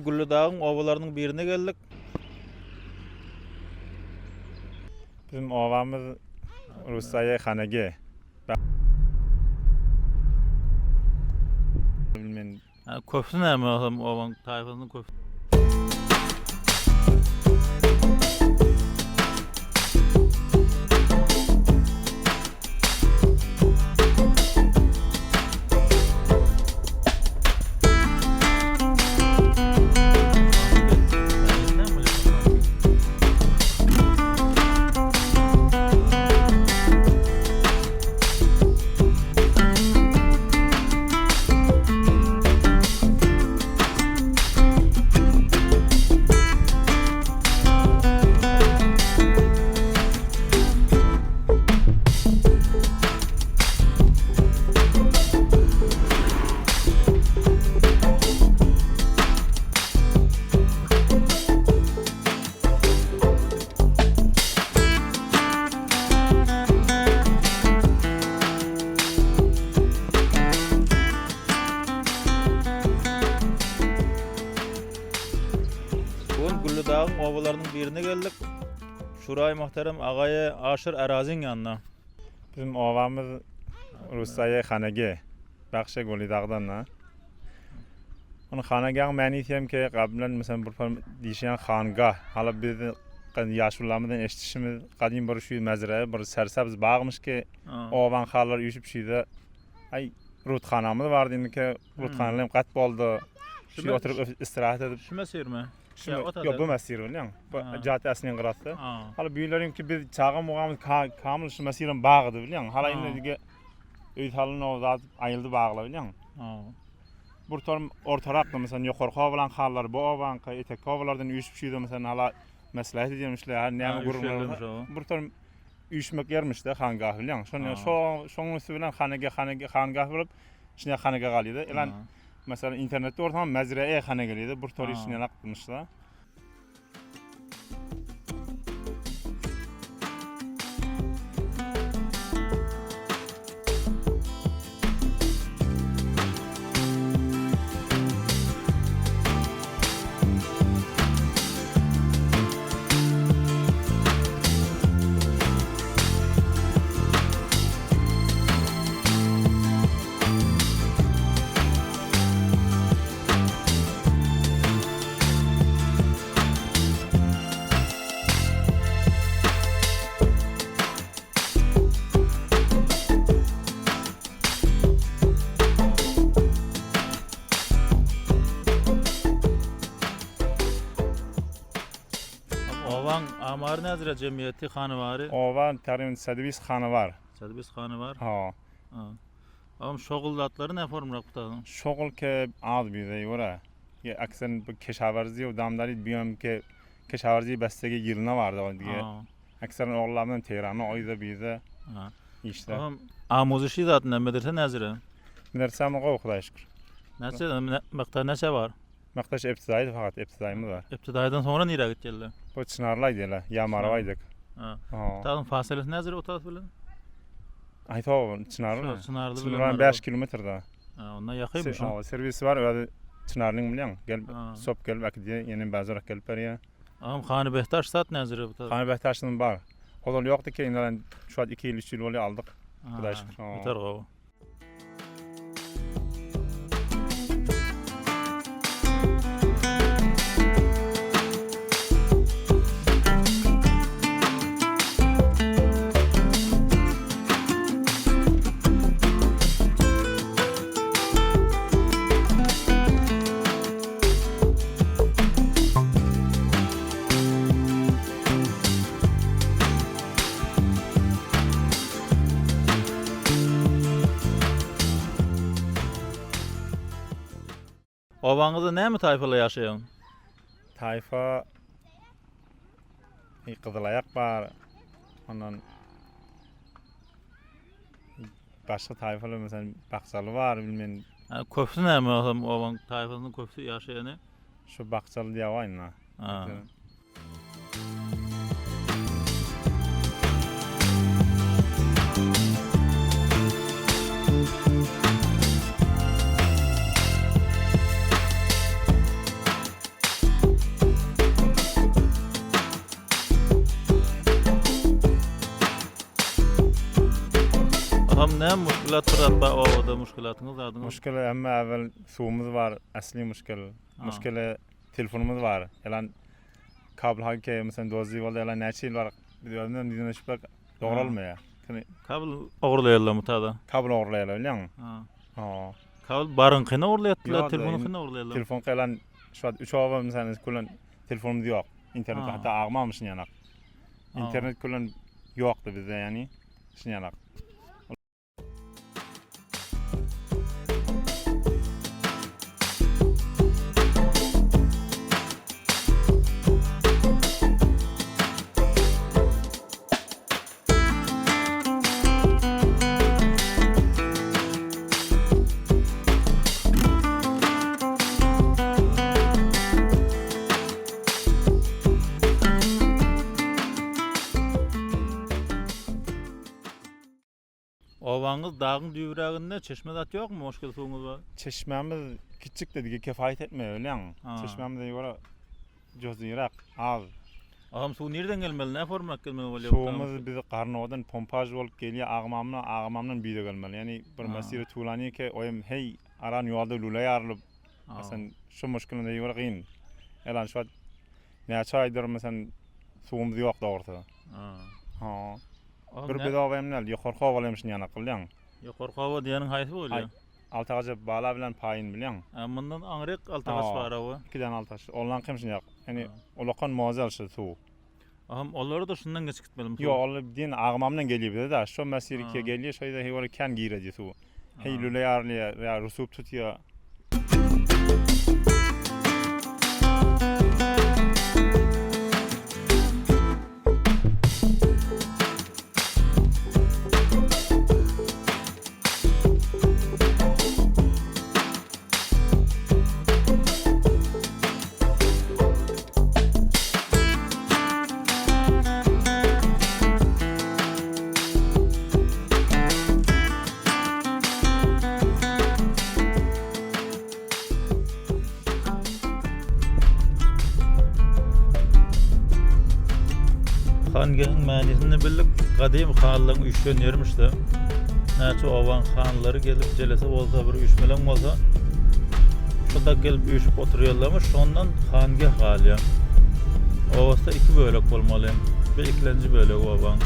Güllüdağ'ın ovalarının birine geldik. Bizim ovamız Rusya'ya Xanagi. Bilmeyin. Köftü ne mi ovan tayfasının köftü? Bugün Güllüdağ'ın ovalarının birine geldik. Şuray muhterem ağayı Aşır Erazin yanına. Bizim ovamız Rusya'ya Xanagi. Bakşa Güllüdağ'dan da. Onun Xanagağın mənisi hem ki qablan mesela bir dişen xangah. Hala biz yaşlılarımızdan eşitişimiz qadim bir şu mezraya bir sersabız bağmış ki ovan xallar uyuşup şeyde ay rutxanamız vardı indi ki rutxanalarım qat boldu. Şu oturup istirahat edip Şüme seyirme? Yok bu mesir biliyorsun. Bu caddesinin qırası. Hala büyülerim ki biz çağın muğamız kamil şu mesirin bağıdı biliyorsun. Hala indi öyle halın o zat ayıldı bağlı biliyorsun. Bu torm ortaraklı mesela yukarı olan xallar bu ovan ki etek kovalardan uyuşup şeyde mesela hala maslahat edilmişler. Ne gururlar. Bu torm uyuşmak yermiş de xangah biliyorsun. Şonun üstüne xangah bulup içine xangah qalıydı. Elan mesela internette ortam mezreye xanagahıydı. Bu tor işini yapmışlar. Ovan Amar Nazire Cemiyeti Xanı var. Ovan terim sedvis xanı var. Sedbis Xanı var. Ha. Ama şoğuldatları ne formda kutadın? Şoğul ki az bir şey var. Ya aksen bu keşavarzi o damdari biyom ki keşavarzi bestege yılına vardı o diye. Aksen oğullarından Tehran'a oyda bize işte. Tamam. Amuzişi zaten medrese Nazire. Dersem o Xudoya şükür. Neçe var? Maktaş iptidaydı fakat iptidayımız var. İptidaydan sonra nereye gittiler? Bu Çınarlaydı hele. Yamarvaydık. Tamam fasilesi Nazire o taraf bilen? Ayta o Çınarlı. Çınarlı 5 kilometrede. Ondan yakınmış. Servisi var öyle Çınarlı'nın biliyorsun. Gel sop gelip akdiye yeni bazarak gelip ya. Ağam Xanı Behtaş sat Nazire bu taraf. Xanı Behtaş'ın var. O da yoktu ki inanın şu an 2 yıl 3 yıl oluyor aldık. Xudoya şükür. Yeter o. Ovanızda ne mi tayfalı yaşayan? Tayfa Kızılayak var. Ondan başka tayfalar mesela Baksalı var bilmem. Köftü ne mi ovan tayfasının köftü yaşayanı? Şu Baksalı diye var ya. ne müşkilat turatba ovada müşkilatınız adınız? Müşkile emma evvel suwumuz var, asli müşkil. Müşkile telefonumuz var. Yalan kabel hakke mesela dozi bolda yalan näçe ýyl bar. Biz öňden dinleşip dogralmaýar. Kabel ogurlaýarlar mutada. Kabel ogurlaýarlar bilen. Ha. Ha. Kabel barınkyna ogurlaýatdylar, Ýa-da telefonukyna ogurlaýarlar. Telefon qalan şu an 3 ava mesela kulan telefonumuz ýok. İnternet Ha. hatta agmamışyn ýanak. İnternet kulan ýokdy bizde yani. Şun ýanak. Owaňyz dagyň düýbräginde çeşme zat ýokmy? Muşkil suwuňyz bar. Çeşmemiz kiçik de dige kefaýet etmeýär bilen. Ha. Çeşmemize ýöre jozdyrak, az. Aham suw nerden gelmeli? Ne format gelmeli bolýar? Suwumuz bizi Garnowadan pompaj bolup gelýär, agmamdan büýde gelmeli. Yani bir Ha. mesire tulany ki oyum hey aran ýolda lula ýarlyp, mesela şu muşkilinde ýöre gyn. Elan şu näçe aýdyr mesela suwumuz ýok dogry. Ha. Ha. Aham Bir ne- bedawam näl ýokarka bolamyşyn ýanak bilýän. Ýokarkawa diýeniň haýsy bolýar? Altaga bala bilen paýyn bilýän. Mundan aňryk altagas Ha. bar awa. 2 dan altaş. Ondan kemşin ýok. Yani Ha. olakan mozel şu suw. Aham olary da şundan geçip gitmelim. Yo, ol din agmamdan gelýär da. Şu mesirike Ha. gelýär, şeýle hewara kan giýredi suw. Hey Ha. lule ýarly ýa rusup tutýar. Hangeň mänisini bilip gadym hanlaryň üçden ýermişdi. Näçe owan hanlary gelip jelese bolsa bir üç bilen bolsa şunda gelip üçüp oturýarlarmy, şondan hangä galýar. Owasda iki bölek bolmaly. Bir ikinji bölek owan.